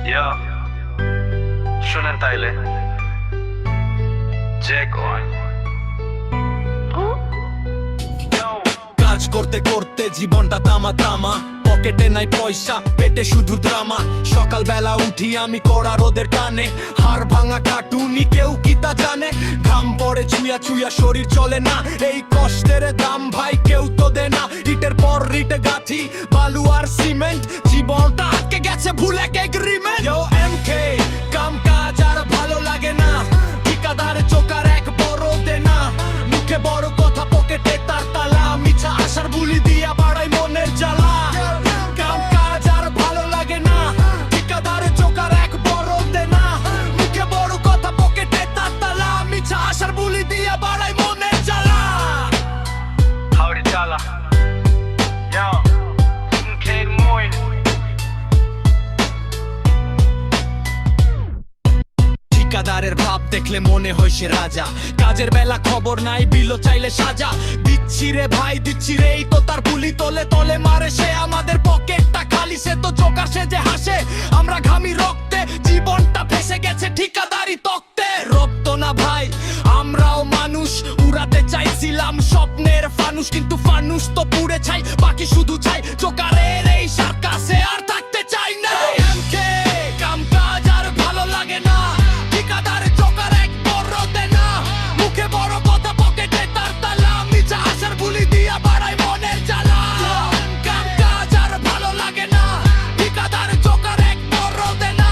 ইয়া শুনেন তাইলে যে কয় কাজ করতে করতে জীবনটা তামা তামা, পকেটে নাই পয়সা, পেটে শুধু ড্রামা। সকালবেলা উঠি আমি কড়া রোদের টানে, হাড় ভাঙা কাটুনি কেউ কি তা জানে। ঘাম পড়ে চুইয়া চুইয়া শরীর চলে না, এই কষ্টের দাম ভাই কেউ তো দে না। ইটের পর ইটে গাঁথি বালু আর সিমেন্ট, জীবনটা আটকে গেছে ভুল এক এগ্রিমেন্ট। এমকে কাম কাজ আর ভালো লাগে না, ঠিকাদার চোকার এক বড় দে না। মুখে বড় কথা পকেটে তার তালা, মিছা আশার বুলি দিয়া বাড়াই মনের জ্বালা। কাম কাজ আর ভালো লাগে না, ঠিকাদার চোকার এক বড় দে না। মুখে বড় কথা পকেটে তার তালা, মিছা আশার বুলি দিয়া বাড়াই মনের জ্বালা। Howdy Chala Yo Kid Moy ঠিকাদারের ভাব দেখলে মনে হয় সে রাজা, কাজের বেলা খবর নাই বিলো চাইলে সাজা। দিচ্ছি রে ভাই দিচ্ছি রে, এই তো তার বুলি তলে তলে মারে সে। আমাদের পকেটটা খালি সে তো জোকার সে যে হাসে, আমরা ঘামি রক্তে জীবনটা ফেসে গেছে ঠিকাদারি তক্তে। রক্ত না ভাই আমরাও মানুষ, উড়াতে চাইছিলাম স্বপ্নের ফানুস, কিন্তু ফানুস তো পুড়ে ছাই, বাকি শুধু চাই জোকারের এই সার্কাসে আর থাকতে চাই না। এমকে কাম কাজ আর ভালো লাগে না, ঠিকাদার চোকার এক বড় দে না। মুখে বড় কথা পকেটে তার তালা, মিছা আশার বুলি দিয়া বাড়াই মনের জ্বালা। কাম কাজ আর ভালো লাগে না, ঠিকাদার চোকার এক বড় দে না।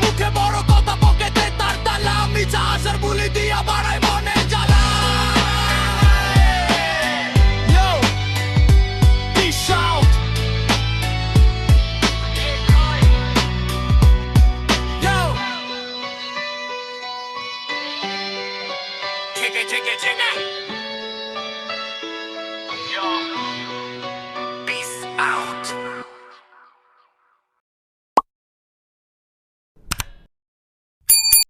মুখে বড় কথা পকেটে তার তালা, মিছা আশার বুলি দিয়া বাড়াই মনের জ্বালা। Yo, peace out. Yo. Check it, check it, check it.